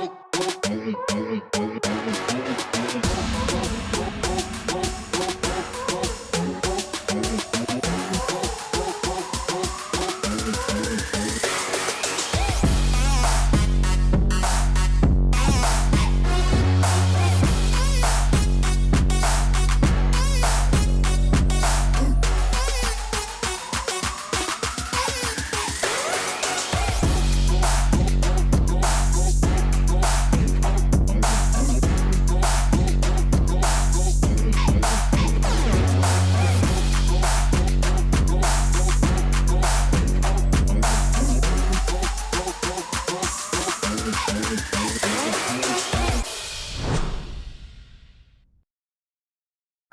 Good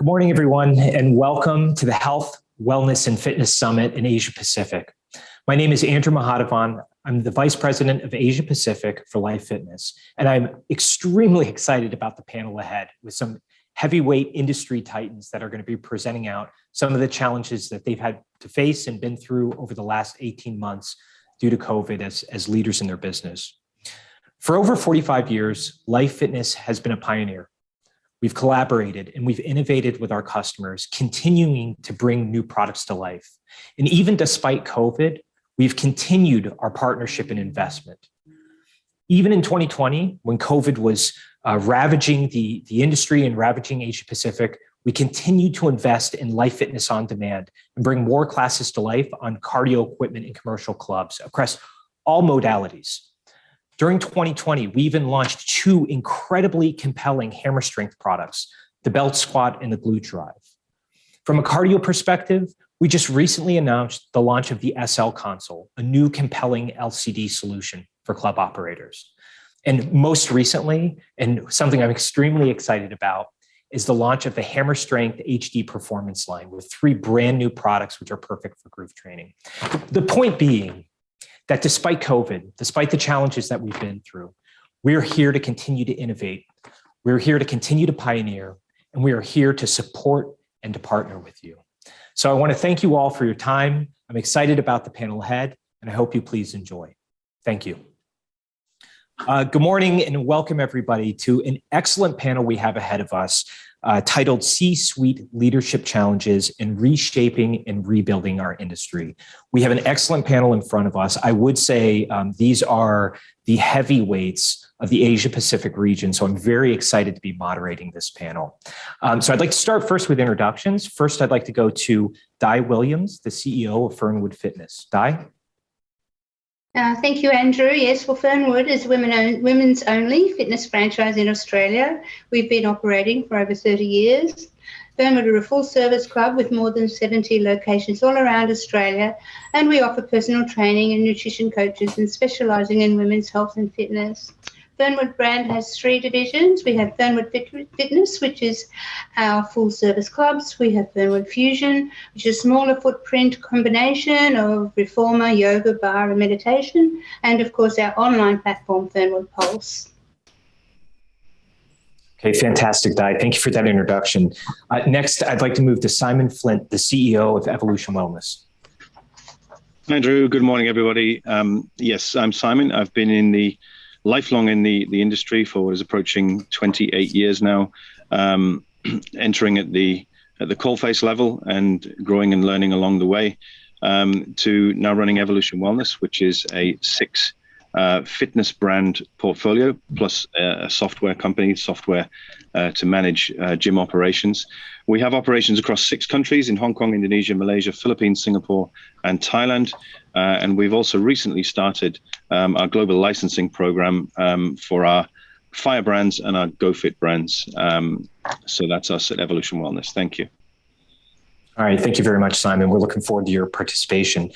morning, everyone, and welcome to the Health, Wellness, and Fitness Summit in Asia Pacific. My name is Andrew Mahadevan. I'm the Vice President of Asia Pacific for Life Fitness, and I'm extremely excited about the panel ahead with some heavyweight industry titans that are going to be presenting out some of the challenges that they've had to face and been through over the last 18 months due to COVID as leaders in their business. For over 45 years, Life Fitness has been a pioneer. We've collaborated and we've innovated with our customers, continuing to bring new products to life. And even despite COVID, we've continued our partnership and investment. Even in 2020, when COVID was ravaging the industry and ravaging Asia Pacific, we continued to invest in Life Fitness on Demand and bring more classes to life on cardio equipment and commercial clubs across all modalities. During 2020, we even launched two incredibly compelling hammer strength products, the Belt Squat and the Glute Drive. From a cardio perspective, we just recently announced the launch of the SL console, a new compelling LCD solution for club operators. And most recently, and something I'm extremely excited about, is the launch of the Hammer Strength HD Performance line with 3 brand new products which are perfect for group training. The point being, that despite COVID, despite the challenges that we've been through, we're here to continue to innovate. We're here to continue to pioneer, and we are here to support and to partner with you. So I want to thank you all for your time. I'm excited about the panel ahead, and I hope you please enjoy. Thank you. Good morning and welcome everybody to an excellent panel we have ahead of us titled C-Suite Leadership Challenges in Reshaping and Rebuilding Our Industry. We have an excellent panel in front of us. I would say these are the heavyweights of the Asia Pacific region, so I'm very excited to be moderating this panel. So I'd like to start first with introductions. First, I'd like to go to Di Williams, the CEO of Fernwood Fitness. Di? Thank you, Andrew. Yes, well, Fernwood is a women's only fitness franchise in Australia. We've been operating for over 30 years. Fernwood are a full-service club with more than 70 locations all around Australia, and we offer personal training and nutrition coaches and specialising in women's health and fitness. Fernwood brand has 3 divisions. We have Fernwood Fitness, which is our full-service clubs. We have Fernwood Fusion, which is a smaller footprint combination of reformer, yoga, bar, and meditation. And, of course, our online platform, Fernwood Pulse. Okay, fantastic, Di. Thank you for that introduction. Next, I'd like to move to Simon Flint, the CEO of Evolution Wellness. Andrew, good morning, everybody. Yes, I'm Simon. I've been lifelong in the industry for what is approaching 28 years now, entering at the coalface level and growing and learning along the way, to now running Evolution Wellness, which is a 6 fitness brand portfolio plus a software company, to manage gym operations. We have operations across 6 countries in Hong Kong, Indonesia, Malaysia, Philippines, Singapore, and Thailand. And we've also recently started our global licensing program for our Fire brands and our GoFit brands. So that's us at Evolution Wellness. Thank you. All right. Thank you very much, Simon. We're looking forward to your participation.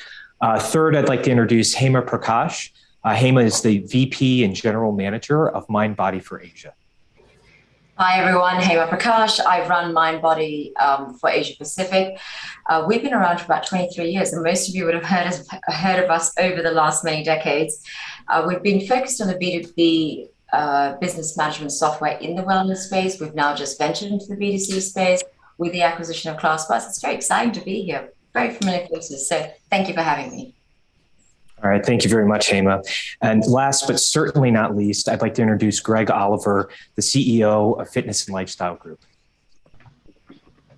Third, I'd like to introduce Hema Prakash. Hema is the VP and General Manager of Mindbody for Asia. Hi everyone, Hema Prakash. I run Mindbody for Asia Pacific. We've been around for about 23 years, and most of you would have heard of us over the last many decades. We've been focused on the B2B business management software in the wellness space. We've now just ventured into the B2C space with the acquisition of ClassPass. It's very exciting to be here. Very familiar faces, so thank you for having me. All right, thank you very much, Hema. And last but certainly not least, I'd like to introduce Greg Oliver, the CEO of Fitness and Lifestyle Group.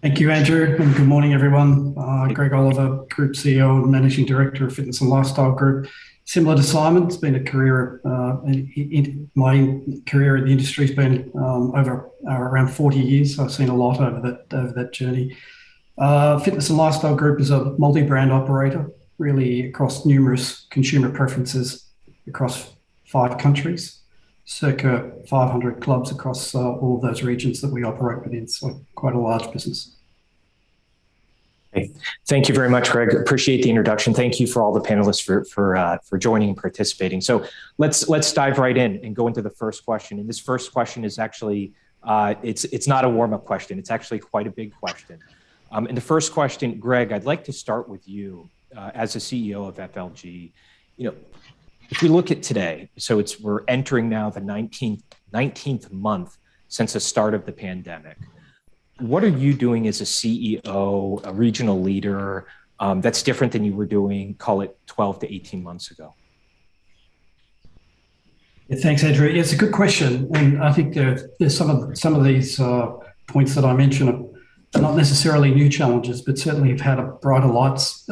Thank you, Andrew, and good morning, everyone. Greg Oliver, Group CEO and Managing Director of Fitness and Lifestyle Group. Similar to Simon, it's been a career, my career in the industry has been over around 40 years. So I've seen a lot over that journey. Fitness and Lifestyle Group is a multi-brand operator, really across numerous consumer preferences across 5 countries, circa 500 clubs across all of those regions that we operate within. So quite a large business. Thank you very much, Greg. Appreciate the introduction. Thank you for all the panelists for joining and participating. So let's dive right in and go into the first question. And this first question is actually it's not a warm-up question. It's actually quite a big question. And the first question, Greg, I'd like to start with you as a CEO of FLG. If we look at today, so we're entering now the 19th month since the start of the pandemic. What are you doing as a CEO, a regional leader, that's different than you were doing, call it 12 to 18 months ago? Yeah, thanks, Andrew. Yeah, it's a good question. And I think there's some of these points that I mentioned are not necessarily new challenges, but certainly have had a brighter lights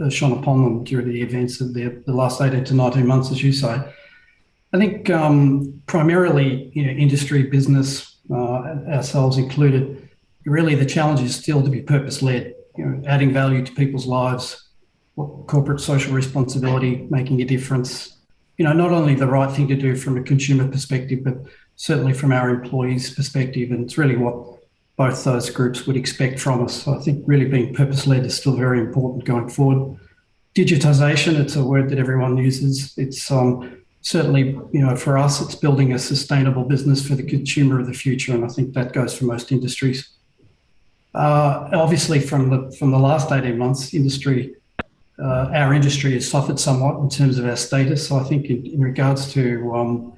shone upon them during the events of the last 18 to 19 months, as you say. I think primarily, industry, business, ourselves included, really the challenge is still to be purpose-led, adding value to people's lives, corporate social responsibility, making a difference. Not only the right thing to do from a consumer perspective, but certainly from our employees' perspective. And it's really what both those groups would expect from us. So I think really being purpose-led is still very important going forward. Digitization, it's a word that everyone uses. It's certainly, for us, it's building a sustainable business for the consumer of the future. And I think that goes for most industries. Obviously, from the last 18 months, our industry has suffered somewhat in terms of our status. So I think in regards to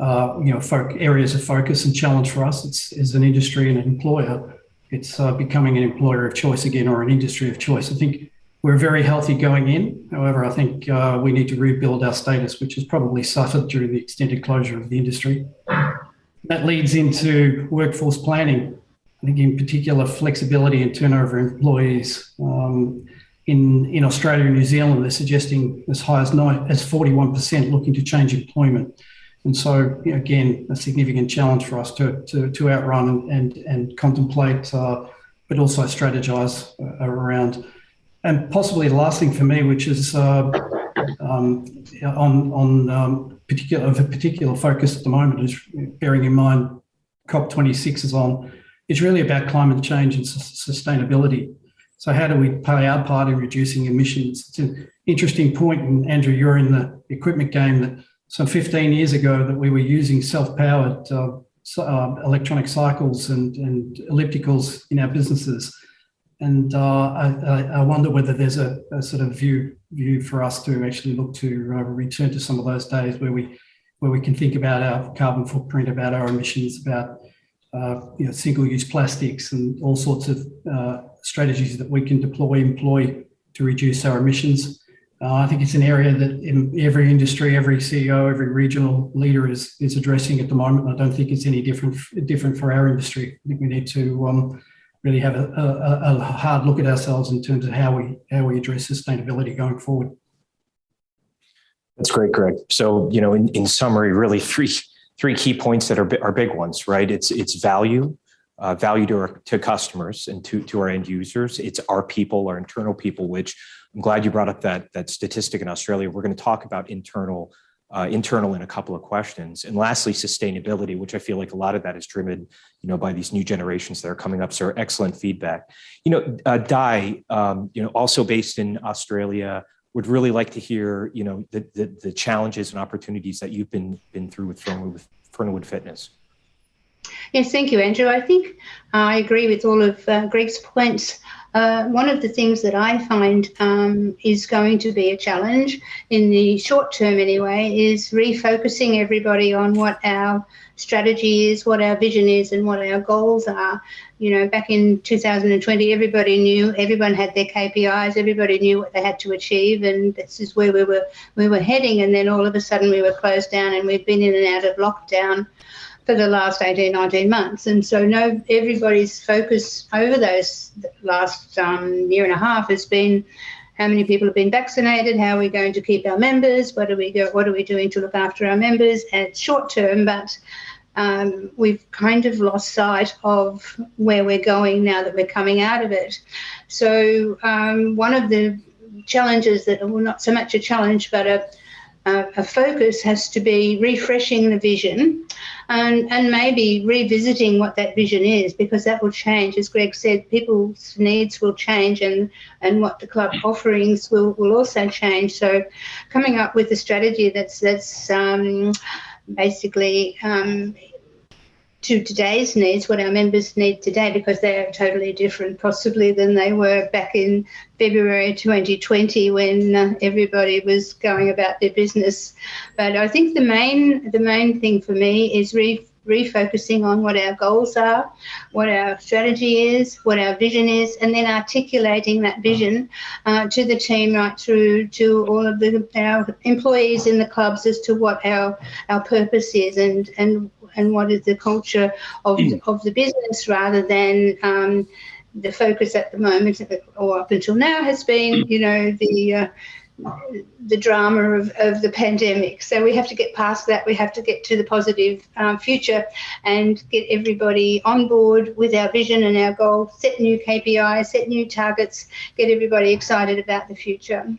areas of focus and challenge for us, as an industry and an employer, it's becoming an employer of choice again, or an industry of choice. I think we're very healthy going in. However, I think we need to rebuild our status, which has probably suffered during the extended closure of the industry. That leads into workforce planning. I think in particular, flexibility and turnover of employees. In Australia and New Zealand, they're suggesting as high as 41% looking to change employment. And so, again, a significant challenge for us to outrun and contemplate, but also strategize around. And possibly the last thing for me, which is particular focus at the moment, is bearing in mind COP26 is on. It's really about climate change and sustainability. So how do we play our part in reducing emissions? It's an interesting point, and Andrew, you're in the equipment game, that some 15 years ago that we were using self-powered electronic cycles and ellipticals in our businesses. And I wonder whether there's a sort of view for us to actually look to return to some of those days where we can think about our carbon footprint, about our emissions, about single-use plastics and all sorts of strategies that we can employ to reduce our emissions. I think it's an area that in every industry, every CEO, every regional leader is addressing at the moment. I don't think it's any different for our industry. I think we need to really have a hard look at ourselves in terms of how we address sustainability going forward. That's great, Greg. So, in summary, really three key points that are big ones, right? It's value to customers and to our end users. It's our people, our internal people, which I'm glad you brought up that statistic in Australia. We're going to talk about internal in a couple of questions. And lastly, sustainability, which I feel like a lot of that is driven, by these new generations that are coming up. So excellent feedback. Di, also based in Australia, would really like to hear, the challenges and opportunities that you've been through with Fernwood Fitness. Yes, thank you, Andrew. I think I agree with all of Greg's points. One of the things that I find is going to be a challenge in the short term anyway is refocusing everybody on what our strategy is, what our vision is, and what our goals are. You know, back in 2020, everybody knew, everyone had their KPIs, everybody knew what they had to achieve, and this is where we were heading. And then all of a sudden we were closed down, and we've been in and out of lockdown for the last 18, 19 months. And so everybody's focus over those last year and a half has been how many people have been vaccinated, how are we going to keep our members, what are we doing to look after our members at short term, but we've kind of lost sight of where we're going now that we're coming out of it. So one of the challenges that, well, not so much a challenge, but a focus has to be refreshing the vision and maybe revisiting what that vision is, because that will change. As Greg said, people's needs will change and what the club offerings will also change. So coming up with a strategy that's basically to today's needs, what our members need today, because they are totally different possibly than they were back in February 2020 when everybody was going about their business. But I think the main thing for me is refocusing on what our goals are, what our strategy is, what our vision is, and then articulating that vision to the team right through to all of our employees in the clubs as to what our purpose is and what is the culture of the business, rather than the focus at the moment or up until now has been, you know, the drama of the pandemic. So we have to get past that. We have to get to the positive future and get everybody on board with our vision and our goal, set new KPIs, set new targets, get everybody excited about the future.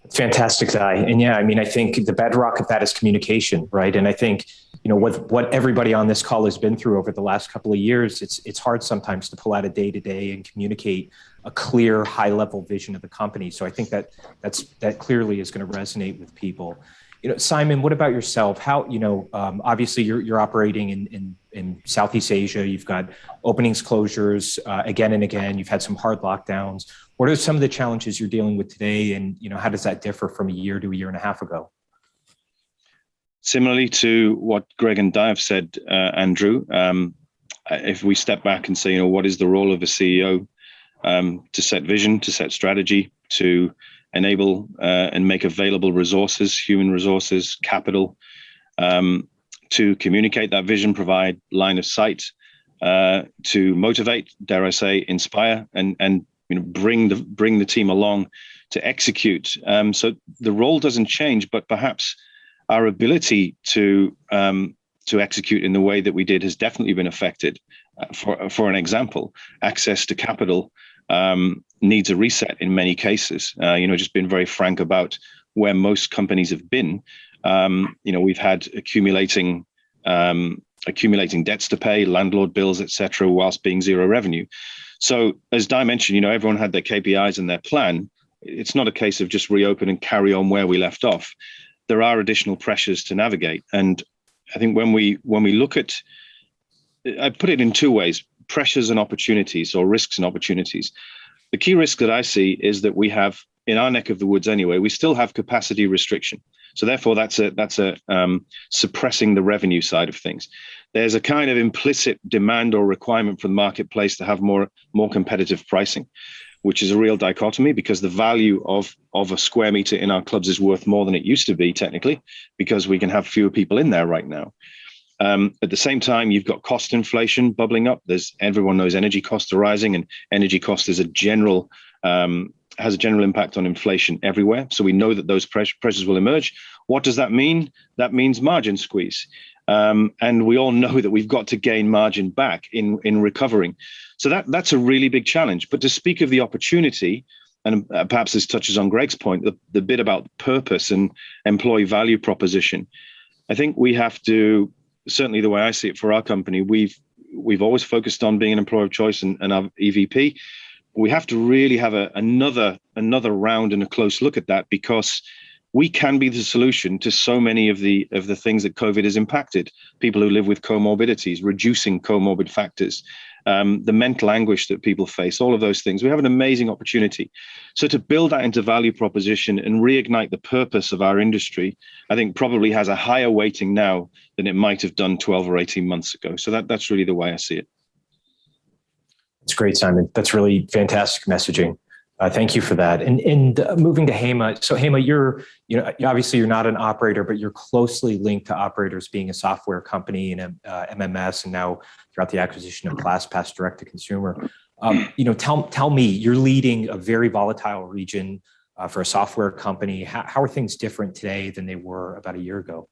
It's fantastic, Di. And yeah, I mean, I think the bedrock of that is communication, right? And I think, you know, what everybody on this call has been through over the last couple of years, it's hard sometimes to pull out a day-to-day and communicate a clear, high-level vision of the company. So I think that clearly is going to resonate with people. You know, Simon, what about yourself? How, you know, obviously you're operating in Southeast Asia. You've got openings, closures again and again. You've had some hard lockdowns. What are some of the challenges you're dealing with today? And, you know, how does that differ from a year to a year and a half ago? Similarly to what Greg and Di have said, Andrew, if we step back and say, you know, what is the role of a CEO? To set vision, to set strategy, to enable and make available resources, human resources, capital, to communicate that vision, provide line of sight, to motivate, dare I say, inspire, and you know, bring the team along to execute. So the role doesn't change, but perhaps our ability to execute in the way that we did has definitely been affected. For an example, access to capital needs a reset in many cases. You know, just been very frank about where most companies have been. You know, we've had accumulating debts to pay, landlord bills, etc., whilst being zero revenue. So as Di mentioned, you know, everyone had their KPIs and their plan. It's not a case of just reopen and carry on where we left off. There are additional pressures to navigate. And I think when we look at, I put it in two ways, pressures and opportunities, or risks and opportunities. The key risk that I see is that we have, in our neck of the woods anyway, we still have capacity restriction. So therefore that's suppressing the revenue side of things. There's a kind of implicit demand or requirement from the marketplace to have more competitive pricing, which is a real dichotomy, because the value of a square meter in our clubs is worth more than it used to be technically, because we can have fewer people in there right now. At the same time, you've got cost inflation bubbling up. Everyone knows energy costs are rising, and energy cost is has a general impact on inflation everywhere. So we know that those pressures will emerge. What does that mean? That means margin squeeze. And we all know that we've got to gain margin back in recovering. So that's a really big challenge. But to speak of the opportunity, and perhaps this touches on Greg's point, the bit about purpose and employee value proposition, I think we have to, certainly the way I see it for our company, we've always focused on being an employer of choice and our EVP. We have to really have another round and a close look at that, because we can be the solution to so many of the things that COVID has impacted. People who live with comorbidities, reducing comorbid factors, the mental anguish that people face, all of those things. We have an amazing opportunity. So to build that into value proposition and reignite the purpose of our industry, I think probably has a higher weighting now than it might have done 12 or 18 months ago. So that's really the way I see it. That's great, Simon. That's really fantastic messaging. Thank you for that. And moving to Hema. So Hema, obviously you're not an operator, but you're closely linked to operators, being a software company and MMS, and now throughout the acquisition of ClassPass direct to consumer. Tell me, you're leading a very volatile region for a software company. How are things different today than they were about a year ago?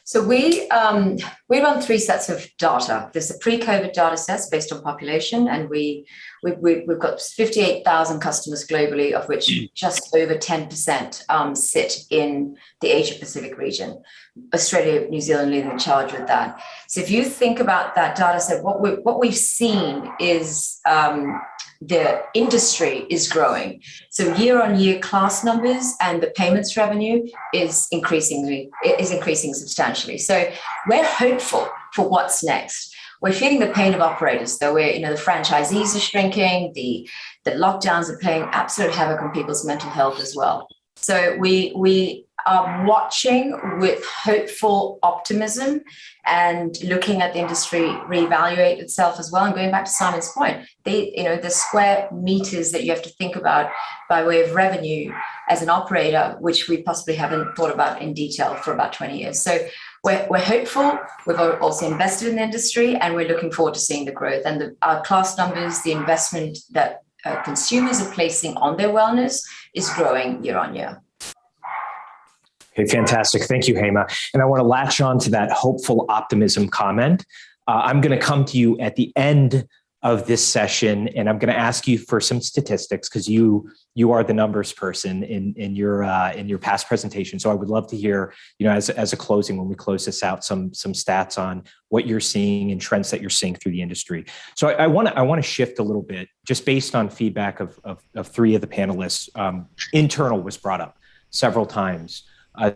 So we run three sets of data. There's the pre-COVID data sets based on population, and we've got 58,000 customers globally, of which just over 10% sit in the Asia Pacific region. Australia, New Zealand leading the charge with that. So if you think about that data set, what we've seen is the industry is growing. So year-on-year class numbers and the payments revenue is increasing substantially. So we're hopeful for what's next. We're feeling the pain of operators, though. The franchisees are shrinking. The lockdowns are playing absolute havoc on people's mental health as well. So we are watching with hopeful optimism and looking at the industry reevaluate itself as well. And going back to Simon's point, the square meters that you have to think about by way of revenue as an operator, which we possibly haven't thought about in detail for about 20 years. So we're hopeful. We've also invested in the industry, and we're looking forward to seeing the growth and our class numbers. The investment that consumers are placing on their wellness is growing year on year. Okay, fantastic. Thank you, Hema. And I want to latch on to that hopeful optimism comment. I'm going to come to you at the end of this session, and I'm going to ask you for some statistics, because you are the numbers person in your past presentation. So I would love to hear, as a closing, when we close this out, some stats on what you're seeing and trends that you're seeing through the industry. So I want to shift a little bit, just based on feedback of three of the panelists. Internal was brought up several times.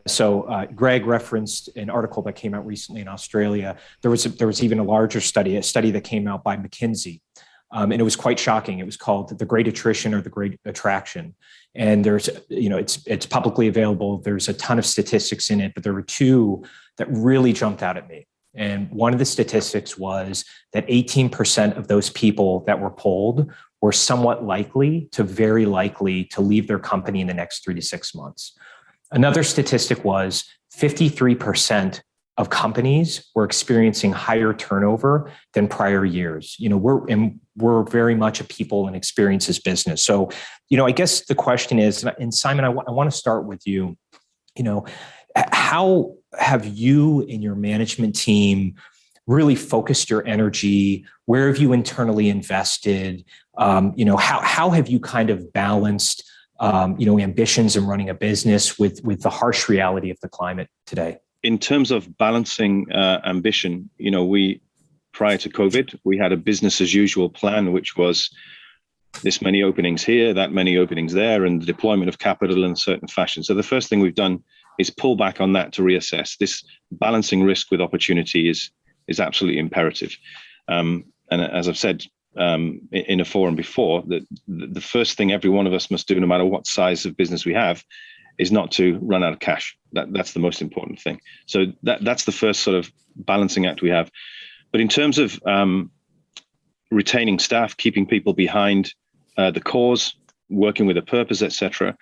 So Greg referenced an article that came out recently in Australia. There was even a larger study, a study that came out by McKinsey, and it was quite shocking. It was called The Great Attrition or The Great Attraction. And there's, it's publicly available. There's a ton of statistics in it, but there were two that really jumped out at me. And one of the statistics was that 18% of those people that were polled were somewhat likely to very likely to leave their company in the next 3 to 6 months. Another statistic was 53% of companies were experiencing higher turnover than prior years. We're very much a people and experiences business. So, I guess the question is, and Simon, I want to start with you. How have you and your management team really focused your energy? Where have you internally invested? How have you kind of balanced ambitions and running a business with the harsh reality of the climate today? In terms of balancing ambition, we, prior to COVID, we had a business as usual plan, which was this many openings here, that many openings there, and the deployment of capital in a certain fashion. So the first thing we've done is pull back on that to reassess. This balancing risk with opportunity is absolutely imperative. And as I've said, in a forum before, that the first thing every one of us must do, no matter what size of business we have, is not to run out of cash. That's the most important thing. So that's the first sort of balancing act we have. But in terms of retaining staff, keeping people behind the cause, working with a purpose, etc.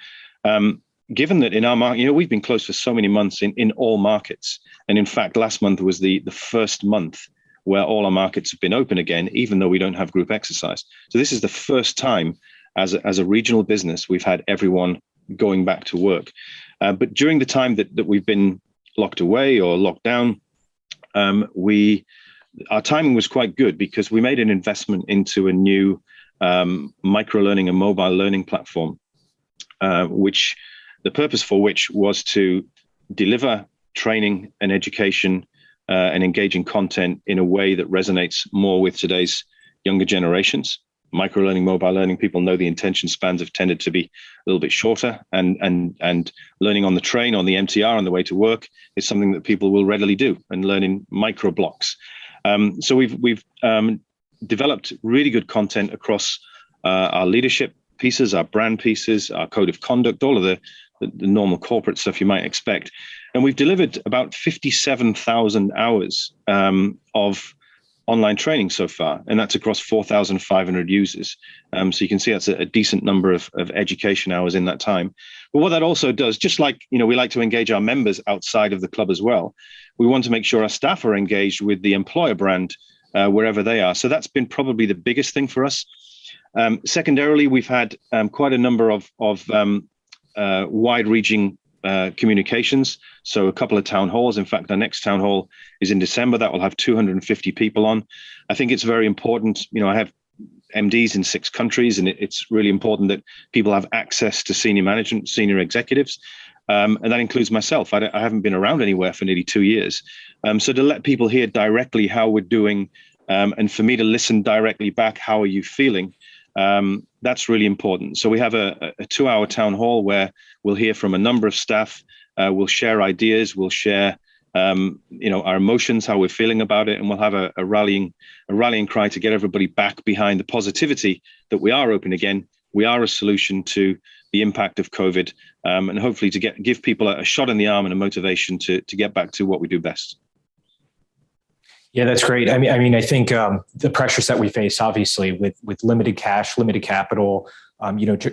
Given that in our market, we've been closed for so many months in all markets, and in fact, last month was the first month where all our markets have been open again, even though we don't have group exercise. So this is the first time as a regional business, we've had everyone going back to work. But during the time that we've been locked away or locked down, our timing was quite good, because we made an investment into a new micro-learning and mobile learning platform, which the purpose for which was to deliver training and education and engaging content in a way that resonates more with today's younger generations. micro learning, mobile learning, people know the attention spans have tended to be a little bit shorter, and learning on the train, on the MTR, on the way to work is something that people will readily do, and learn in micro blocks. So we've developed really good content across our leadership pieces, our brand pieces, our code of conduct, all of the normal corporate stuff you might expect. And we've delivered about 57,000 hours of online training so far, and that's across 4,500 users. So you can see that's a decent number of education hours in that time. But what that also does, just like, we like to engage our members outside of the club as well, we want to make sure our staff are engaged with the employer brand wherever they are. So that's been probably the biggest thing for us. Secondarily, we've had quite a number of wide-reaching communications. So a couple of town halls. In fact, our next town hall is in December. That will have 250 people on. I think it's very important. I have MDs in 6 countries, and it's really important that people have access to senior management, senior executives. And that includes myself. I haven't been around anywhere for nearly 2 years. So to let people hear directly how we're doing, and for me to listen directly back, how are you feeling? That's really important. So we have a 2-hour town hall where we'll hear from a number of staff. We'll share ideas. We'll share, our emotions, how we're feeling about it, and we'll have a rallying cry to get everybody back behind the positivity that we are open again. We are a solution to the impact of COVID, and hopefully to give people a shot in the arm and a motivation to get back to what we do best. Yeah, that's great. I mean, I think the pressures that we face, obviously, with limited cash, limited capital,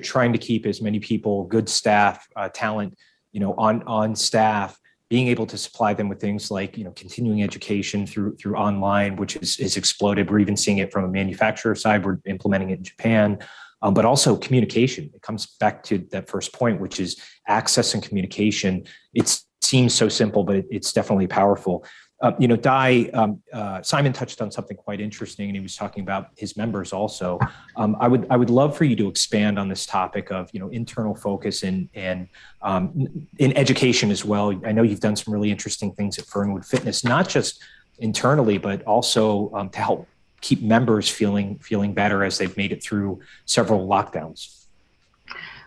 trying to keep as many people, good staff, talent, on staff, being able to supply them with things like, continuing education through online, which is exploded. We're even seeing it from a manufacturer side. We're implementing it in Japan, but also communication. It comes back to that first point, which is access and communication. It seems so simple, but it's definitely powerful. Simon touched on something quite interesting, and he was talking about his members also. I would love for you to expand on this topic of, internal focus and in education as well. I know you've done some really interesting things at Fernwood Fitness, not just internally, but also to help keep members feeling better as they've made it through several lockdowns.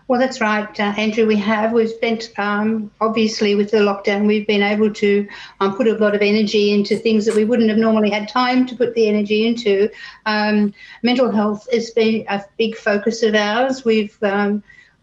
Well, that's right, Andrew. We've spent, obviously, with the lockdown, we've been able to put a lot of energy into things that we wouldn't have normally had time to put the energy into. Mental health has been a big focus of ours.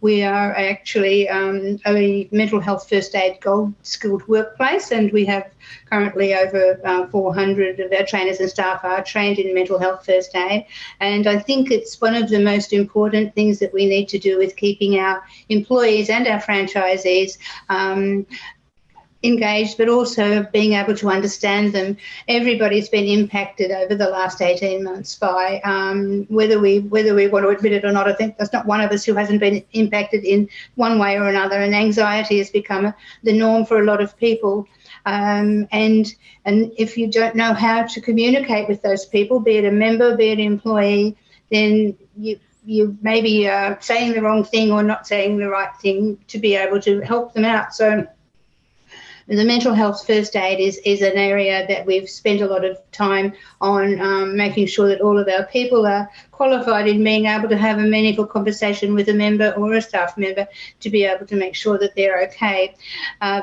We are actually a mental health first aid gold skilled workplace, and we have currently over 400 of our trainers and staff are trained in mental health first aid. And I think it's one of the most important things that we need to do with keeping our employees and our franchisees engaged, but also being able to understand them. Everybody's been impacted over the last 18 months by whether we want to admit it or not. I think there's not one of us who hasn't been impacted in one way or another, and anxiety has become the norm for a lot of people. And if you don't know how to communicate with those people, be it a member, be it an employee, then you maybe are saying the wrong thing or not saying the right thing to be able to help them out. So the mental health first aid is an area that we've spent a lot of time on, making sure that all of our people are qualified in being able to have a meaningful conversation with a member or a staff member to be able to make sure that they're okay.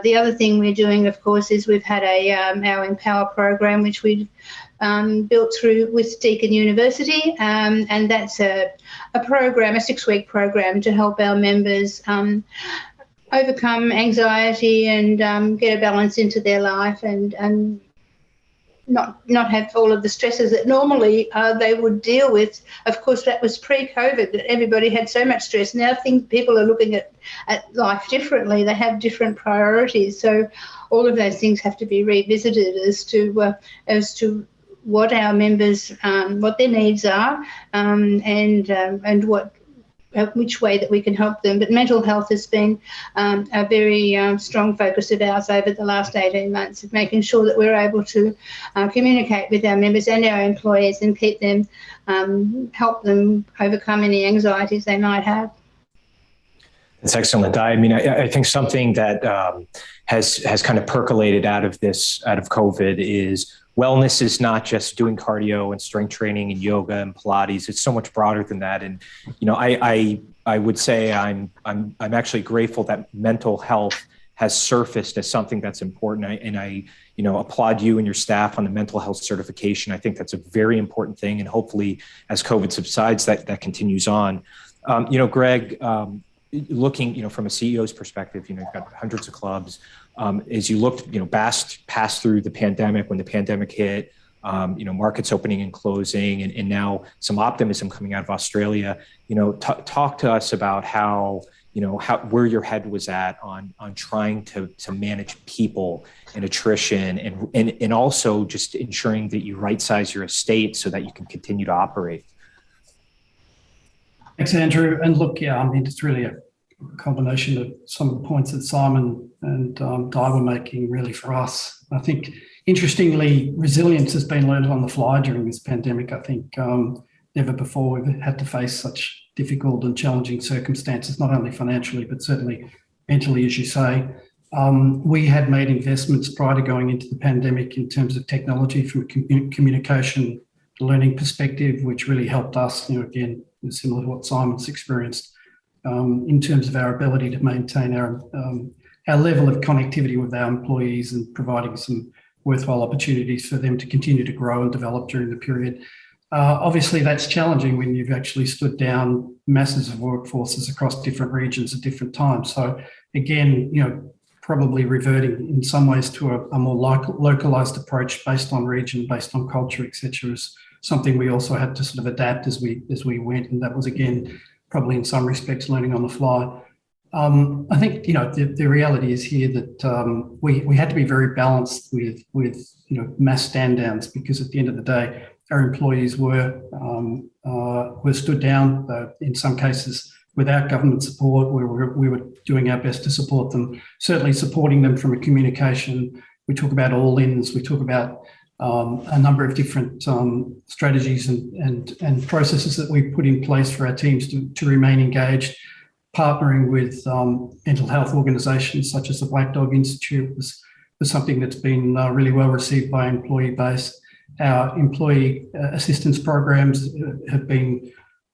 The other thing we're doing, of course, is we've had our Empower program, which we've built through with Deakin University, and that's a program, a 6-week program to help our members overcome anxiety and get a balance into their life and not have all of the stresses that normally they would deal with. Of course, that was pre-COVID, that everybody had so much stress. Now people are looking at life differently. They have different priorities. So all of those things have to be revisited as to what our members, what their needs are, and which way that we can help them. But mental health has been a very strong focus of ours over the last 18 months, of making sure that we're able to communicate with our members and our employees and keep them, help them overcome any anxieties they might have. That's excellent. I mean, I think something that has kind of percolated out of COVID is wellness is not just doing cardio and strength training and yoga and Pilates. It's so much broader than that. And, I would say I'm actually grateful that mental health has surfaced as something that's important. I applaud you and your staff on the mental health certification. I think that's a very important thing. And hopefully as COVID subsides, that continues on. Greg, looking, from a CEO's perspective, you've got hundreds of clubs. As you looked, past through the pandemic, when the pandemic hit, markets opening and closing, and now some optimism coming out of Australia, talk to us about how where your head was at on trying to manage people and attrition and also just ensuring that you right size your estate so that you can continue to operate. Thanks, Andrew. And look, it's really a combination of some of the points that Simon and Di were making really for us. I think, interestingly, resilience has been learned on the fly during this pandemic. I think never before we've had to face such difficult and challenging circumstances, not only financially, but certainly mentally, as you say. We had made investments prior to going into the pandemic in terms of technology from a communication learning perspective, which really helped us, again, similar to what Simon's experienced, in terms of our ability to maintain our level of connectivity with our employees and providing some worthwhile opportunities for them to continue to grow and develop during the period. Obviously, that's challenging when you've actually stood down masses of workforces across different regions at different times. So again, probably reverting in some ways to a more localized approach based on region, based on culture, etc., is something we also had to sort of adapt as we went, and that was again probably in some respects learning on the fly. I think the reality is here that we had to be very balanced with mass stand downs, because at the end of the day our employees were stood down, in some cases without government support. We were doing our best to support them, certainly supporting them from a communication. We talk about all-ins, we talk about a number of different strategies and processes that we put in place for our teams to remain engaged. Partnering with mental health organisations such as the Black Dog Institute was something that's been really well received by our employee base. Our employee assistance programs have been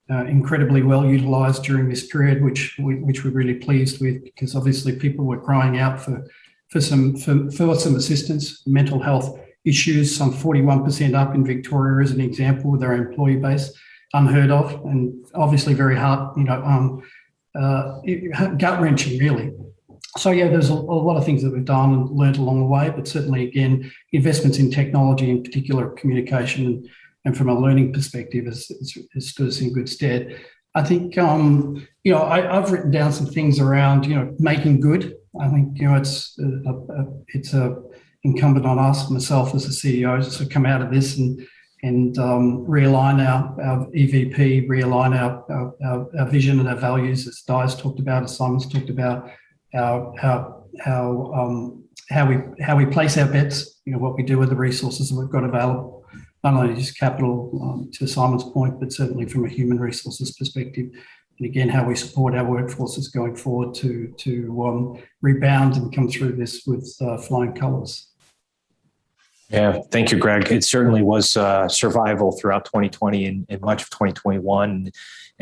incredibly well utilised during this period, which we're really pleased with, because obviously people were crying out for some assistance. Mental health issues, some 41% up in Victoria as an example with our employee base, unheard of, and obviously very hard, gut-wrenching really. So there's a lot of things that we've done and learned along the way, but certainly again, investments in technology, in particular communication, and from a learning perspective has stood us in good stead. I think, I've written down some things around, making good. I think, it's incumbent on us, myself as a CEO, to come out of this and realign our EVP, realign our vision and our values, as Di's talked about, as Simon's talked about, how we place our bets, what we do with the resources that we've got available, not only just capital, to Simon's point, but certainly from a human resources perspective. And again, how we support our workforces going forward to rebound and come through this with flying colours. Yeah, thank you, Greg. It certainly was survival throughout 2020 and much of 2021.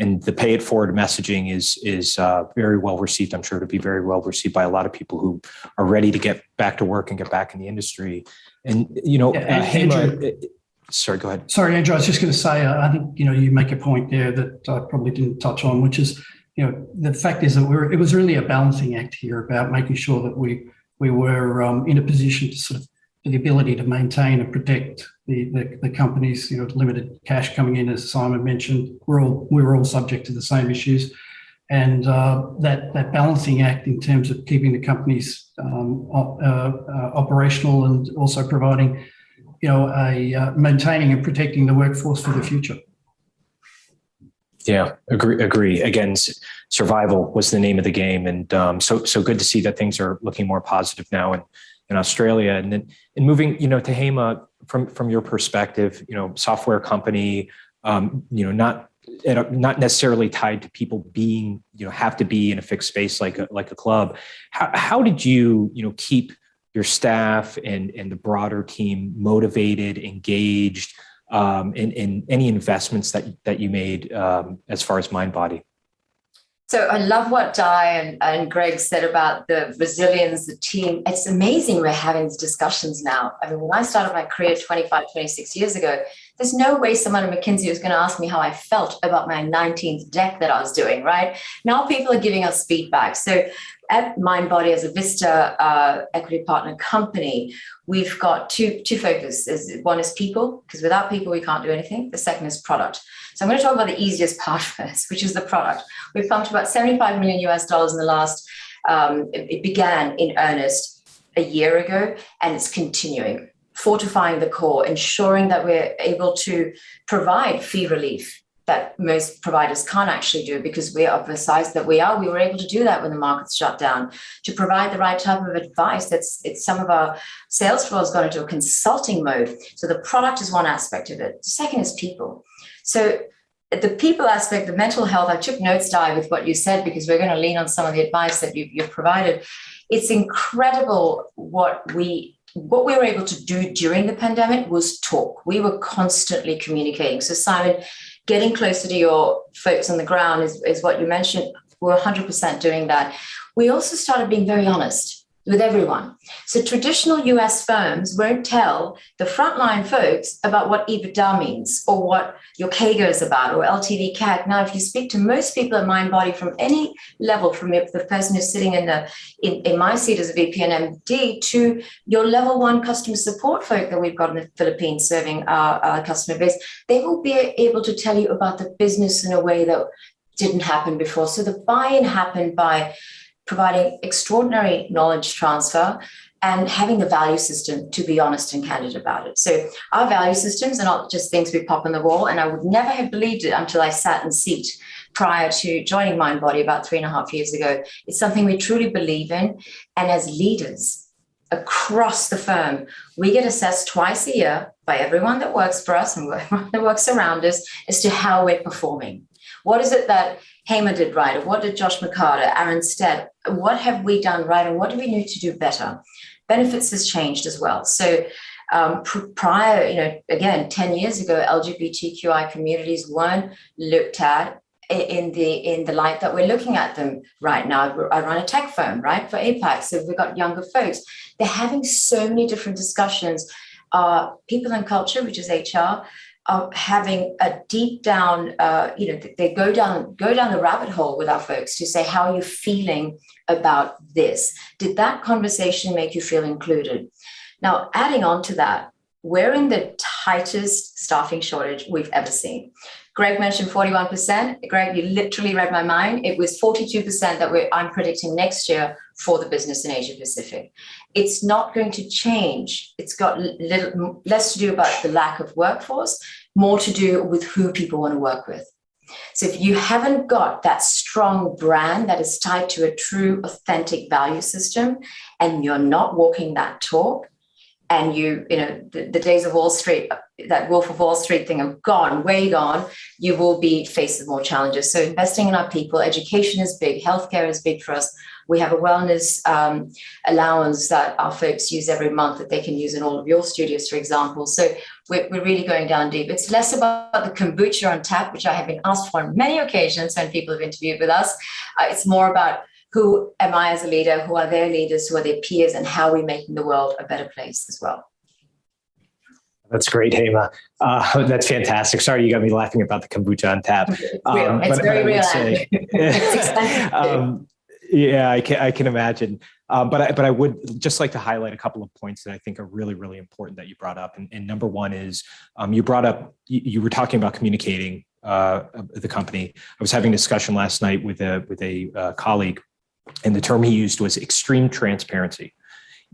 And the pay it forward messaging is very well received. I'm sure it'll be very well received by a lot of people who are ready to get back to work and get back in the industry. And, Hema, sorry, go ahead. Sorry, Andrew, I was just going to say, I think, you make a point there that I probably didn't touch on, which is, the fact is that it was really a balancing act here about making sure that we were in a position to sort of the ability to maintain and protect the company's limited cash coming in, as Simon mentioned. We were all subject to the same issues, and that balancing act in terms of keeping the companies operational and also providing maintaining and protecting the workforce for the future. Yeah, agree. Again, survival was the name of the game, and so good to see that things are looking more positive now in Australia. And then moving, to Hema, from your perspective, software company, not necessarily tied to people being, have to be in a fixed space like a club. How did you, keep your staff and the broader team motivated, engaged, in any investments that you made as far as Mindbody? So I love what Di and Greg said about the resilience, the team. It's amazing we're having these discussions now. I mean, when I started my career 26 years ago, there's no way someone at McKinsey was going to ask me how I felt about my 19th deck that I was doing, right? Now people are giving us feedback. So at Mindbody, as a Vista equity partner company, we've got two focuses. One is people, because without people, we can't do anything. The second is product. So I'm going to talk about the easiest part first, which is the product. We've pumped about $75 million US in the last, it began in earnest a year ago, and it's continuing, fortifying the core, ensuring that we're able to provide fee relief that most providers can't actually do because we are of the size that we are. We were able to do that when the markets shut down, to provide the right type of advice. It's some of our sales floors got into a consulting mode. So the product is one aspect of it. The second is people. So the people aspect, the mental health, I took notes, Di, with what you said, because we're going to lean on some of the advice that you've provided. It's incredible what we were able to do during the pandemic was talk. We were constantly communicating. So Simon, getting closer to your folks on the ground is what you mentioned. We're 100% doing that. We also started being very honest with everyone. So traditional US firms won't tell the frontline folks about what EBITDA means or what your CAGR is about or LTV CAC. Now, if you speak to most people at Mindbody from any level, from the person who's sitting in my seat as a VP and MD to your level one customer support folk that we've got in the Philippines serving our customer base, they will be able to tell you about the business in a way that didn't happen before. So the buy-in happened by providing extraordinary knowledge transfer and having the value system to be honest and candid about it. So our value systems are not just things we pop on the wall, and I would never have believed it until I sat in seat prior to joining Mindbody about 3.5 years ago. It's something we truly believe in, and as leaders across the firm, we get assessed twice a year by everyone that works for us and everyone that works around us as to how we're performing. What is it that Hema did right? Or what did Josh McCarter, Aaron Stead, what have we done right? And what do we need to do better? Benefits has changed as well. So prior, again, 10 years ago, LGBTQI communities weren't looked at in the light that we're looking at them right now. I run a tech firm, right, for APAC. So we've got younger folks. They're having so many different discussions. People and culture, which is HR, are having a deep down, they go down the rabbit hole with our folks to say, how are you feeling about this? Did that conversation make you feel included? Now, adding on to that, we're in the tightest staffing shortage we've ever seen. Greg mentioned 41%. Greg, you literally read my mind. It was 42% that I'm predicting next year for the business in Asia Pacific. It's not going to change. It's got little less to do about the lack of workforce, more to do with who people want to work with. So if you haven't got that strong brand that is tied to a true, authentic value system, and you're not walking that talk, and the days of Wall Street, that Wolf of Wall Street thing are gone, way gone, you will be faced with more challenges. So investing in our people, education is big, healthcare is big for us. We have a wellness allowance that our folks use every month that they can use in all of your studios, for example. So we're really going down deep. It's less about the kombucha on tap, which I have been asked for on many occasions when people have interviewed with us. It's more about who am I as a leader, who are their leaders, who are their peers, and how we're making the world a better place as well. That's great, Hema. That's fantastic. Sorry, you got me laughing about the kombucha on tap. It's very real. It's expensive. Yeah, I can imagine. But I would just like to highlight a couple of points that I think are really, really important that you brought up. And number one is you brought up, you were talking about communicating the company. I was having a discussion last night with a colleague, and the term he used was extreme transparency.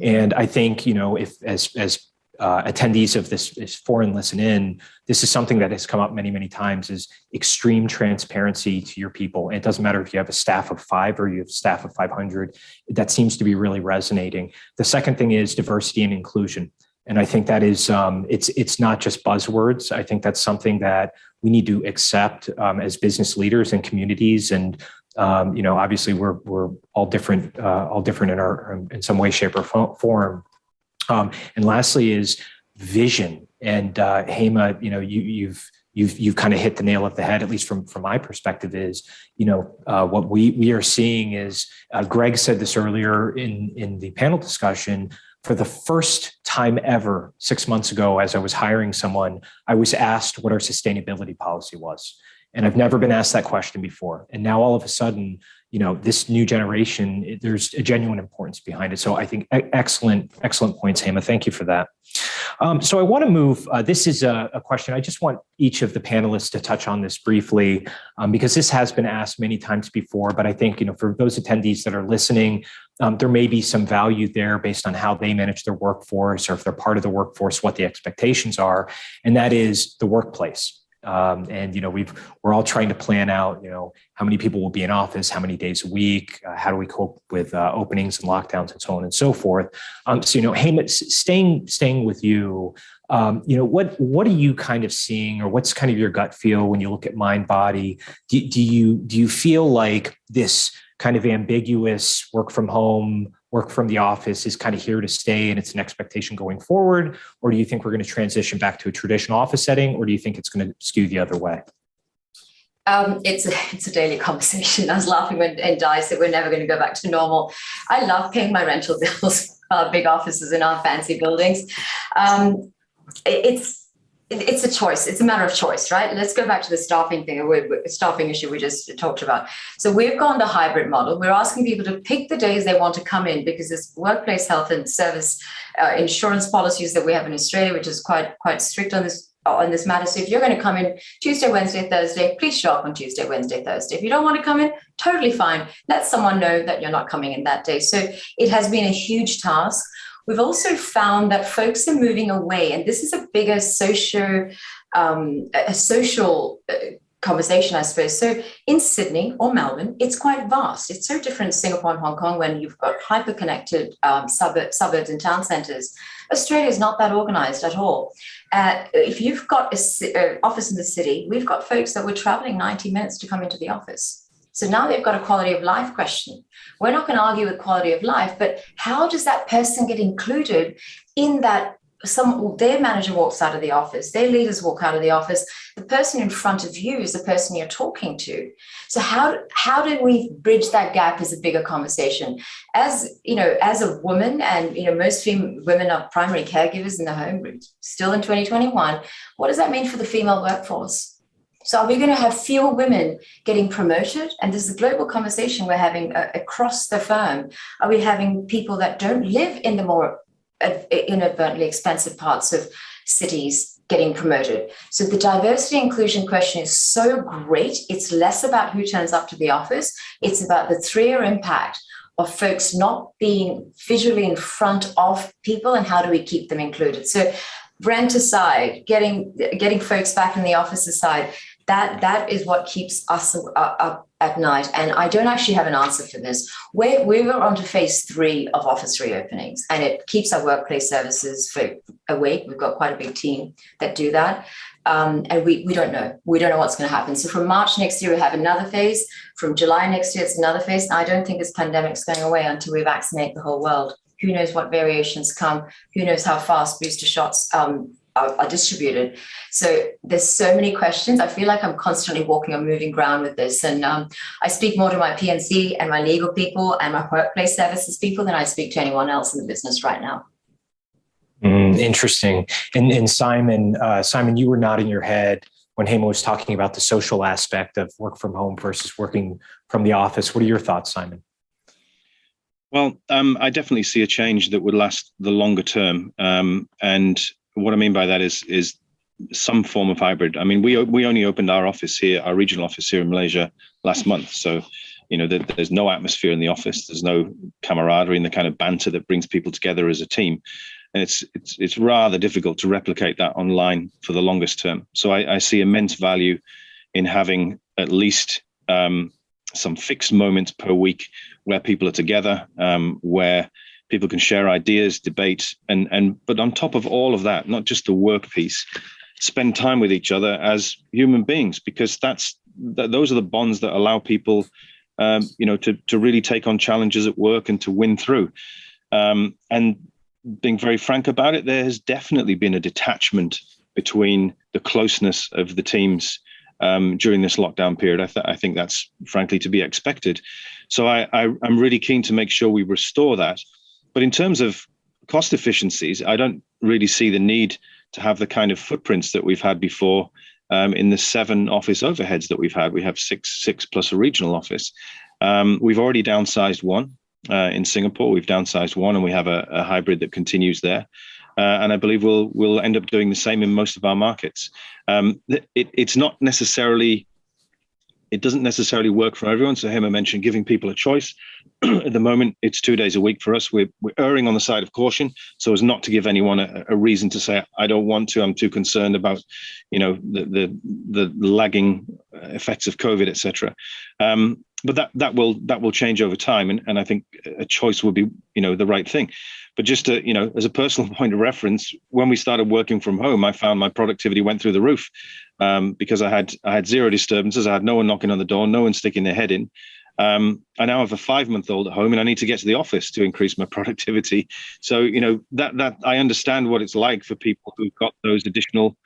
And I think, if as attendees of this forum listen in, this is something that has come up many, many times, is extreme transparency to your people. And it doesn't matter if you have a staff of 5 or you have a staff of 500, that seems to be really resonating. The second thing is diversity and inclusion. And I think that is, it's not just buzzwords. I think that's something that we need to accept as business leaders and communities. And obviously we're all different in some way, shape, or form. And lastly is vision. And Hema, you've kind of hit the nail at the head, at least from my perspective, is, what we are seeing is, Greg said this earlier in the panel discussion, for the first time ever, 6 months ago, as I was hiring someone, I was asked what our sustainability policy was. And I've never been asked that question before. And now all of a sudden, this new generation, there's a genuine importance behind it. So I think excellent points, Hema. Thank you for that. So I want to move, this is a question, I just want each of the panelists to touch on this briefly, because this has been asked many times before, but I think, for those attendees that are listening, there may be some value there based on how they manage their workforce, or if they're part of the workforce, what the expectations are, and that is the workplace. And we're all trying to plan out, how many people will be in office, how many days a week, how do we cope with openings and lockdowns and so on and so forth. Hema, staying with you, what are you kind of seeing, or what's kind of your gut feel when you look at Mindbody? Do you feel like this kind of ambiguous work from home, work from the office is kind of here to stay and it's an expectation going forward? Or do you think we're going to transition back to a traditional office setting? Or do you think it's going to skew the other way? It's a daily conversation. I was laughing when Di said we're never going to go back to normal. I love paying my rental bills, our big offices in our fancy buildings. It's a choice. It's a matter of choice, right? Let's go back to the staffing thing, staffing issue we just talked about. So we've gone the hybrid model. We're asking people to pick the days they want to come in, because there's workplace health and service insurance policies that we have in Australia, which is quite strict on this matter. So if you're going to come in Tuesday, Wednesday, Thursday, please show up on Tuesday, Wednesday, Thursday. If you don't want to come in, totally fine. Let someone know that you're not coming in that day. So it has been a huge task. We've also found that folks are moving away, and this is a bigger social conversation, I suppose. So in Sydney or Melbourne, it's quite vast. It's so different in Singapore and Hong Kong, when you've got hyper-connected suburbs and town centres. Australia is not that organised at all. If you've got an office in the city, we've got folks that were travelling 90 minutes to come into the office. So now they've got a quality of life question. We're not going to argue with quality of life, but how does that person get included in that? Their manager walks out of the office, their leaders walk out of the office. The person in front of you is the person you're talking to. So how do we bridge that gap is a bigger conversation. As a woman, and most women are primary caregivers in the home, still in 2021. What does that mean for the female workforce? So are we going to have fewer women getting promoted? And this is a global conversation we're having across the firm. Are we having people that don't live in the more inadvertently expensive parts of cities getting promoted? So the diversity inclusion question is so great. It's less about who turns up to the office. It's about the 3-year impact of folks not being visually in front of people, and how do we keep them included? So rent aside, getting folks back in the office aside, that is what keeps us up at night. And I don't actually have an answer for this. We were on to phase 3 of office reopenings, and it keeps our workplace services awake. We've got quite a big team that do that. And we don't know. We don't know what's going to happen. So from March next year, we have another phase. From July next year, it's another phase. And I don't think this pandemic's going away until we vaccinate the whole world. Who knows what variations come? Who knows how fast booster shots are distributed? So there's so many questions. I feel like I'm constantly walking on moving ground with this. And I speak more to my PNC and my legal people and my workplace services people than I speak to anyone else in the business right now. Interesting. And Simon, you were nodding your head when Hema was talking about the social aspect of work from home versus working from the office. What are your thoughts, Simon? Well, I definitely see a change that would last the longer term. And what I mean by that is some form of hybrid. I mean, we only opened our office here, our regional office here in Malaysia last month. So, there's no atmosphere in the office. There's no camaraderie and the kind of banter that brings people together as a team. And it's rather difficult to replicate that online for the longest term. So I see immense value in having at least some fixed moments per week where people are together, where people can share ideas, debate, but on top of all of that, not just the work piece, spend time with each other as human beings, because those are the bonds that allow people, to really take on challenges at work and to win through. And being very frank about it, there has definitely been a detachment between the closeness of the teams during this lockdown period. I think that's frankly to be expected. So I'm really keen to make sure we restore that. But in terms of cost efficiencies, I don't really see the need to have the kind of footprints that we've had before in the 7 office overheads that we've had. We have six plus a regional office. We've already downsized one in Singapore. We've downsized one, and we have a hybrid that continues there. And I believe we'll end up doing the same in most of our markets. It's not necessarily, it doesn't necessarily work for everyone. So Hema mentioned giving people a choice. At the moment, it's 2 days a week for us. We're erring on the side of caution, so as not to give anyone a reason to say, I don't want to, I'm too concerned about, the lagging effects of COVID, etc. But that will change over time, and I think a choice will be, the right thing. But just to, as a personal point of reference, when we started working from home, I found my productivity went through the roof because I had zero disturbances. I had no one knocking on the door, no one sticking their head in. I now have a 5-month-old at home, and I need to get to the office to increase my productivity. So, that I understand what it's like for people who've got those additional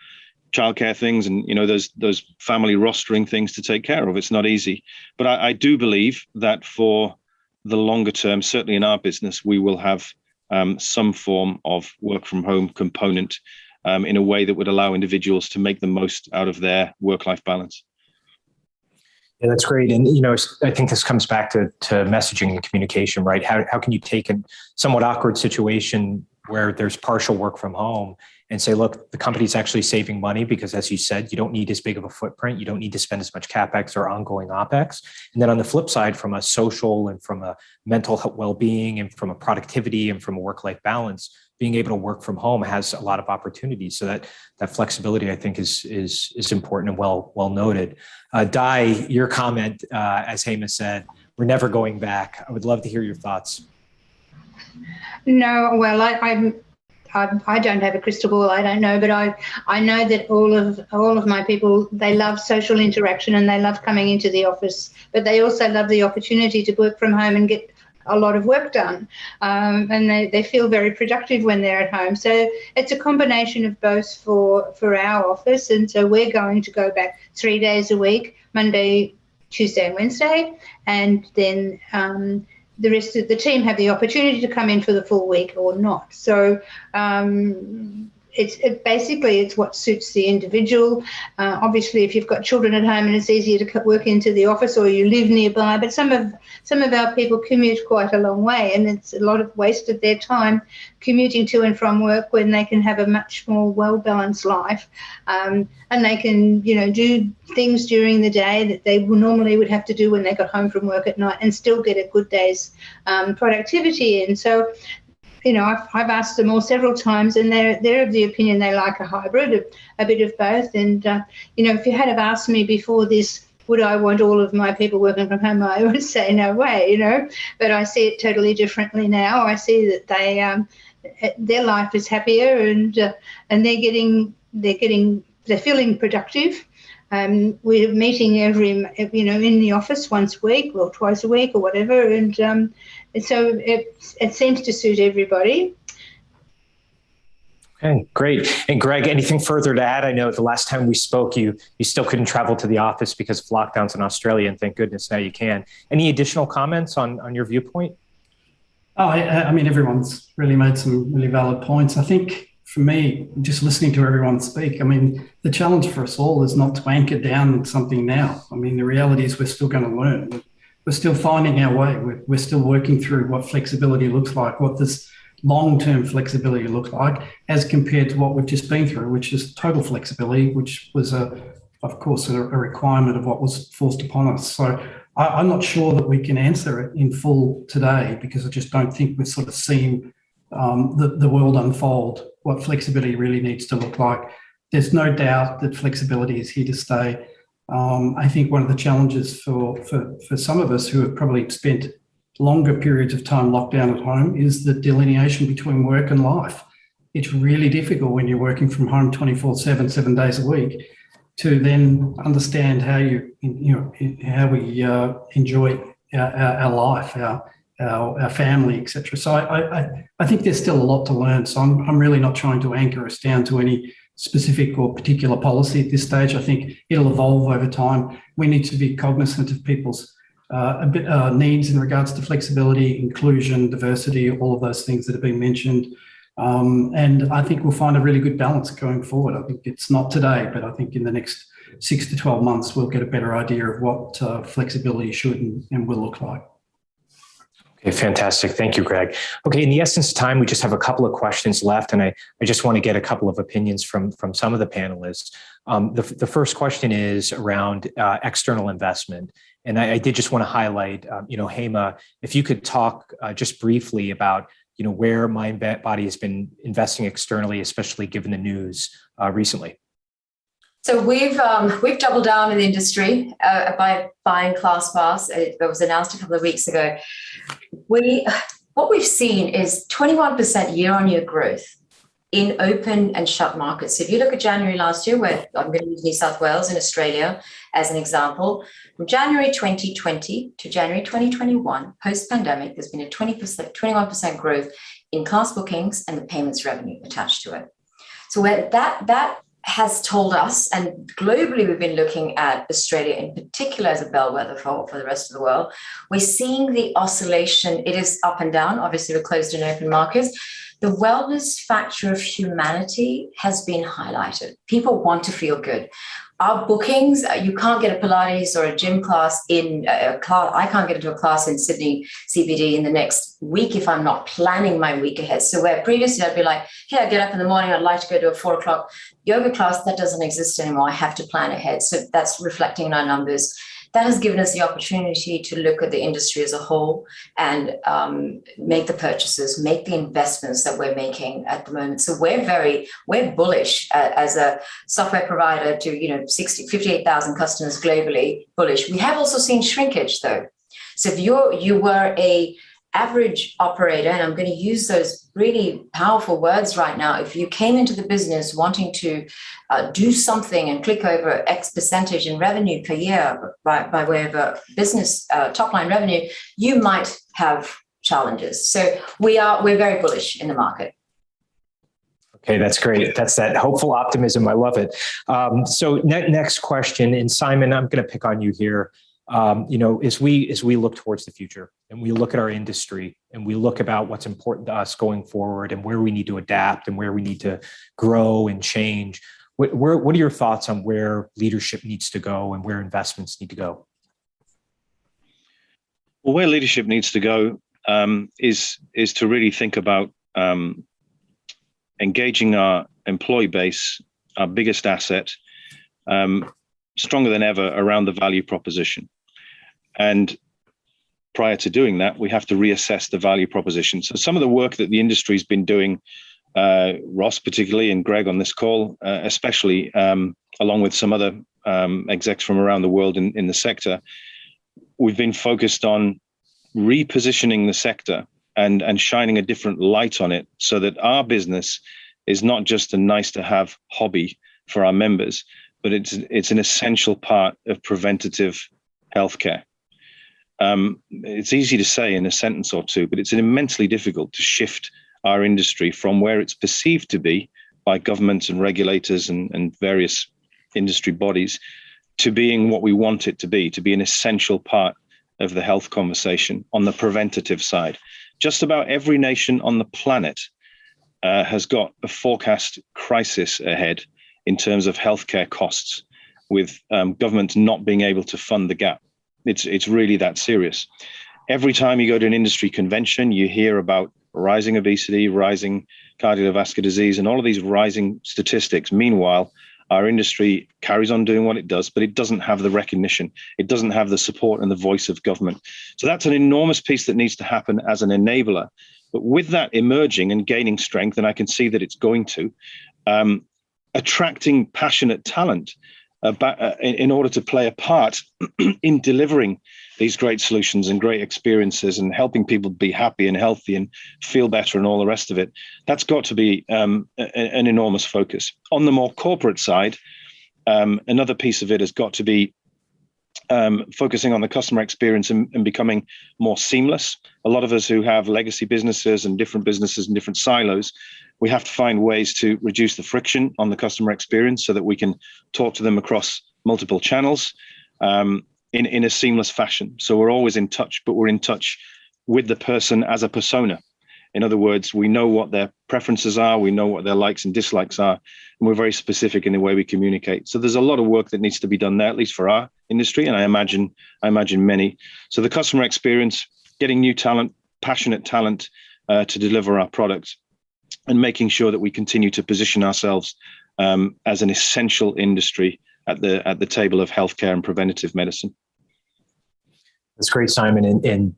childcare things and, those family rostering things to take care of. It's not easy. But I do believe that for the longer term, certainly in our business, we will have some form of work from home component in a way that would allow individuals to make the most out of their work-life balance. Yeah, that's great. And, I think this comes back to messaging and communication, right? How can you take a somewhat awkward situation where there's partial work from home and say, look, the company's actually saving money because, as you said, you don't need as big of a footprint. You don't need to spend as much CapEx or ongoing OpEx. And then on the flip side, from a social and from a mental health well-being and from a productivity and from a work-life balance, being able to work from home has a lot of opportunities. So that flexibility, I think, is important and well noted. Di, your comment, as Hema said, we're never going back. I would love to hear your thoughts. No, well, I don't have a crystal ball. I don't know, but I know that all of my people, they love social interaction and they love coming into the office, but they also love the opportunity to work from home and get a lot of work done, and they feel very productive when they're at home. So it's a combination of both for our office, and so we're going to go back 3 days a week, Monday, Tuesday and Wednesday, and then the rest of the team have the opportunity to come in for the full week or not. So it's what suits the individual. Obviously, if you've got children at home and it's easier to work into the office, or you live nearby, but some of our people commute quite a long way, and it's a lot of waste of their time commuting to and from work when they can have a much more well-balanced life, and they can do things during the day that they normally would have to do when they got home from work at night and still get a good day's productivity in. So I've asked them all several times, and they're of the opinion they like a hybrid, a bit of both. And, if you had have asked me before this, would I want all of my people working from home, I would say no way, But I see it totally differently now. I see that their life is happier, and they're feeling productive. We're meeting in the office once a week or twice a week or whatever, and so it seems to suit everybody. Okay, great. And Greg, anything further to add? I know the last time we spoke, you still couldn't travel to the office because of lockdowns in Australia, and thank goodness now you can. Any additional comments on your viewpoint? Oh, I mean, everyone's really made some really valid points. I think for me, just listening to everyone speak, I mean, the challenge for us all is not to anchor down something now. I mean, the reality is we're still going to learn. We're still finding our way. We're still working through what flexibility looks like, what this long-term flexibility looks like, as compared to what we've just been through, which is total flexibility, which was, of course, a requirement of what was forced upon us. So I'm not sure that we can answer it in full today, because I just don't think we've sort of seen the world unfold, what flexibility really needs to look like. There's no doubt that flexibility is here to stay. I think one of the challenges for some of us who have probably spent longer periods of time locked down at home is the delineation between work and life. It's really difficult when you're working from home 24/7, 7 days a week, to then understand how we enjoy our life, our family, etc. So I think there's still a lot to learn. So I'm really not trying to anchor us down to any specific or particular policy at this stage. I think it'll evolve over time. We need to be cognizant of people's needs in regards to flexibility, inclusion, diversity, all of those things that have been mentioned. And I think we'll find a really good balance going forward. I think it's not today, but I think in the next 6 to 12 months, we'll get a better idea of what flexibility should and will look like. Okay, fantastic. Thank you, Greg. Okay, in the essence of time, we just have a couple of questions left, and I just want to get a couple of opinions from some of the panelists. The first question is around external investment. And I did just want to highlight, Hema, if you could talk just briefly about, where Mindbody has been investing externally, especially given the news recently. So we've doubled down in the industry by buying ClassPass. It was announced a couple of weeks ago. What we've seen is 21% year-on-year growth in open and shut markets. So if you look at January last year, where I'm going to use New South Wales in Australia as an example, from January 2020 to January 2021, post-pandemic, there's been a 21% growth in class bookings and the payments revenue attached to it. So where that has told us, and globally we've been looking at Australia in particular as a bellwether for the rest of the world, we're seeing the oscillation. It is up and down. Obviously, we're closed in open markets. The wellness factor of humanity has been highlighted. People want to feel good. Our bookings, you can't get a Pilates or a gym class in a class. I can't get into a class in Sydney CBD in the next week if I'm not planning my week ahead. So where previously I'd be like, hey, I get up in the morning, I'd like to go to a 4 o'clock yoga class, that doesn't exist anymore. I have to plan ahead. So that's reflecting in our numbers. That has given us the opportunity to look at the industry as a whole and make the purchases, make the investments that we're making at the moment. So we're bullish as a software provider to 58,000 customers globally. Bullish. We have also seen shrinkage though. So if you were a average operator, and I'm going to use those really powerful words right now, if you came into the business wanting to do something and click over X percentage in revenue per year by way of a business top line revenue, you might have challenges. So we're very bullish in the market. Okay, that's great. That's that hopeful optimism. I love it. So next question, and Simon, I'm going to pick on you here. As we look towards the future and we look at our industry and we look about what's important to us going forward and where we need to adapt and where we need to grow and change, what are your thoughts on where leadership needs to go and where investments need to go? Well, where leadership needs to go is to really think about engaging our employee base, our biggest asset, stronger than ever around the value proposition. And prior to doing that, we have to reassess the value proposition. So some of the work that the industry's been doing, Ross particularly, and Greg on this call, especially along with some other execs from around the world in the sector, we've been focused on repositioning the sector and shining a different light on it so that our business is not just a nice to have hobby for our members, but it's an essential part of preventative healthcare. It's easy to say in a sentence or two, but it's immensely difficult to shift our industry from where it's perceived to be by governments and regulators and various industry bodies to being what we want it to be an essential part of the health conversation on the preventative side. Just about every nation on the planet has got a forecast crisis ahead in terms of healthcare costs, with governments not being able to fund the gap. It's really that serious. Every time you go to an industry convention, you hear about rising obesity, rising cardiovascular disease, and all of these rising statistics. Meanwhile, our industry carries on doing what it does, but it doesn't have the recognition. It doesn't have the support and the voice of government. So that's an enormous piece that needs to happen as an enabler. But with that emerging and gaining strength, and I can see that it's going to, attracting passionate talent in order to play a part in delivering these great solutions and great experiences and helping people be happy and healthy and feel better and all the rest of it, that's got to be an enormous focus. On the more corporate side, another piece of it has got to be focusing on the customer experience and becoming more seamless. A lot of us who have legacy businesses and different silos, we have to find ways to reduce the friction on the customer experience so that we can talk to them across multiple channels in a seamless fashion. So we're always in touch, but we're in touch with the person as a persona. In other words, we know what their preferences are, we know what their likes and dislikes are, and we're very specific in the way we communicate. So there's a lot of work that needs to be done there, at least for our industry, and I imagine many. So the customer experience, getting new talent, passionate talent to deliver our product, and making sure that we continue to position ourselves as an essential industry at the table of healthcare and preventative medicine. That's great, Simon, and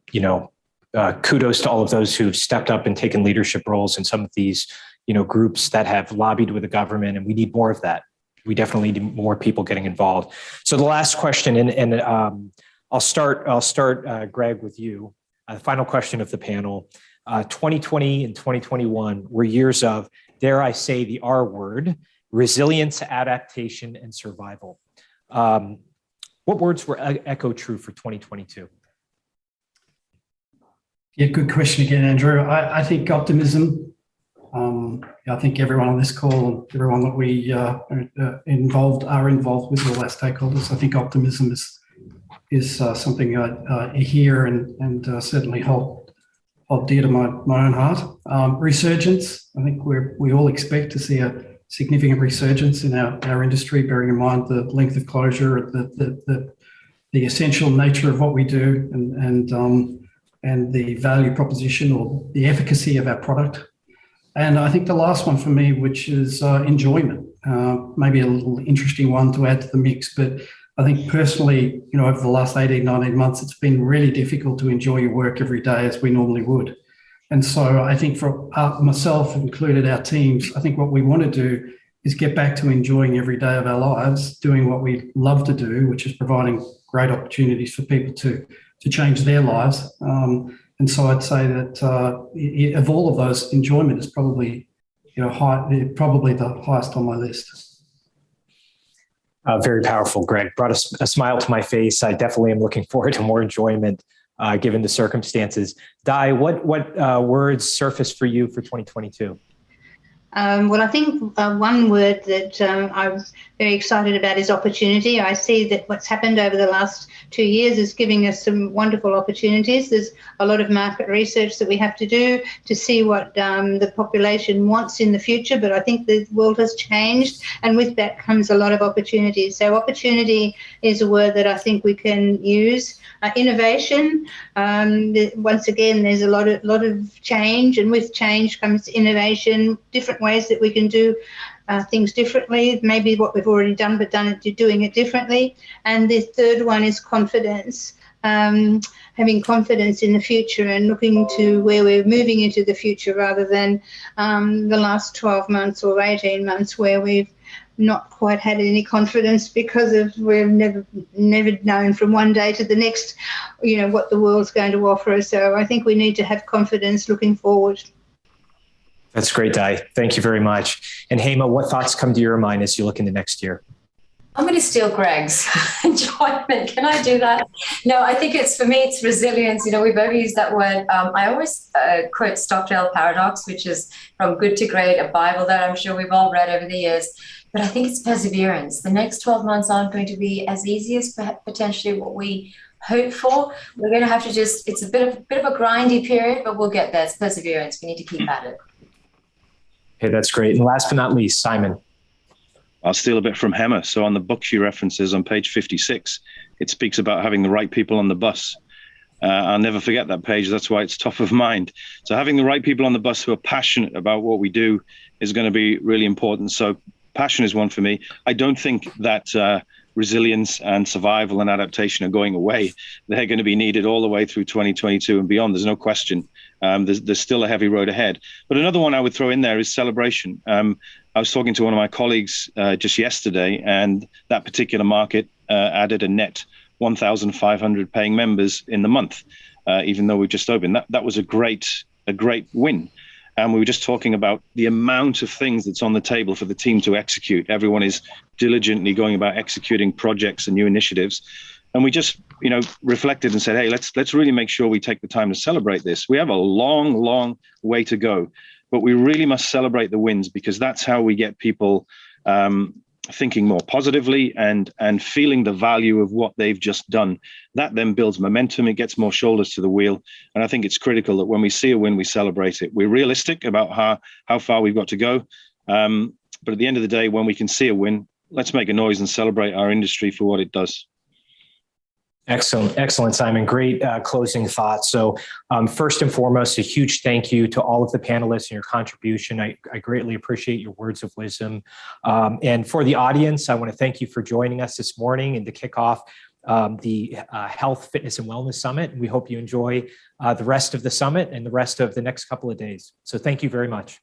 kudos to all of those who've stepped up and taken leadership roles in some of these, groups that have lobbied with the government, and we need more of that. We definitely need more people getting involved. So the last question, and I'll start, Greg, with you. The final question of the panel. 2020 and 2021 were years of, dare I say the R word, resilience, adaptation, and survival. What words were echo true for 2022? Yeah, good question again, Andrew. I think optimism. I think everyone on this call, everyone that we are involved with, all our stakeholders, I think optimism is something I hear and certainly hold dear to my own heart. Resurgence. I think we all expect to see a significant resurgence in our industry, bearing in mind the length of closure, the essential nature of what we do, and the value proposition or the efficacy of our product. And I think the last one for me, which is enjoyment, maybe a little interesting one to add to the mix, but I think personally, over the last 18, 19 months, it's been really difficult to enjoy your work every day as we normally would. And so I think for myself, included our teams, I think what we want to do is get back to enjoying every day of our lives, doing what we love to do, which is providing great opportunities for people to change their lives. And so I'd say that of all of those, enjoyment is probably, probably the highest on my list. Very powerful, Greg. Brought a smile to my face. I definitely am looking forward to more enjoyment given the circumstances. Di, what words surfaced for you for 2022? Well, I think one word that I was very excited about is opportunity. I see that what's happened over the last 2 years is giving us some wonderful opportunities. There's a lot of market research that we have to do to see what the population wants in the future, but I think the world has changed, and with that comes a lot of opportunities. So opportunity is a word that I think we can use. Innovation, once again, there's a lot of change, and with change comes innovation, different ways that we can do things differently, maybe what we've already done, but doing it differently. And the third one is confidence, having confidence in the future and looking to where we're moving into the future rather than the last 12 months or 18 months where we've not quite had any confidence because we've never known from one day to the next, what the world's going to offer us. So I think we need to have confidence looking forward. That's great, Di. Thank you very much. And Hema, what thoughts come to your mind as you look into next year? I'm going to steal Greg's enjoyment. Can I do that? No, I think for me, it's resilience. We both use that word. I always quote Stockdale Paradox, which is from good to great, a Bible that I'm sure we've all read over the years. But I think it's perseverance. The next 12 months aren't going to be as easy as potentially what we hope for. We're going to have to it's a bit of a grindy period, but we'll get there. It's perseverance. We need to keep at it. Okay, that's great. And last but not least, Simon. I'll steal a bit from Hema. So on the book she references on page 56, it speaks about having the right people on the bus. I'll never forget that page. That's why it's top of mind. So having the right people on the bus who are passionate about what we do is going to be really important. So passion is one for me. I don't think that resilience and survival and adaptation are going away. They're going to be needed all the way through 2022 and beyond. There's no question. There's still a heavy road ahead. But another one I would throw in there is celebration. I was talking to one of my colleagues just yesterday, and that particular market added a net 1,500 paying members in the month, even though we've just opened. That was a great win. And we were just talking about the amount of things that's on the table for the team to execute. Everyone is diligently going about executing projects and new initiatives. And we just, reflected and said, hey, let's really make sure we take the time to celebrate this. We have a long, long way to go, but we really must celebrate the wins, because that's how we get people thinking more positively and feeling the value of what they've just done. That then builds momentum. It gets more shoulders to the wheel. And I think it's critical that when we see a win, we celebrate it. We're realistic about how far we've got to go. But at the end of the day, when we can see a win, let's make a noise and celebrate our industry for what it does. Excellent, Simon. Great closing thoughts. So first and foremost, a huge thank you to all of the panelists and your contribution. I greatly appreciate your words of wisdom. And for the audience, I want to thank you for joining us this morning and to kick off the Health, Fitness, and Wellness Summit. We hope you enjoy the rest of the summit and the rest of the next couple of days. So thank you very much.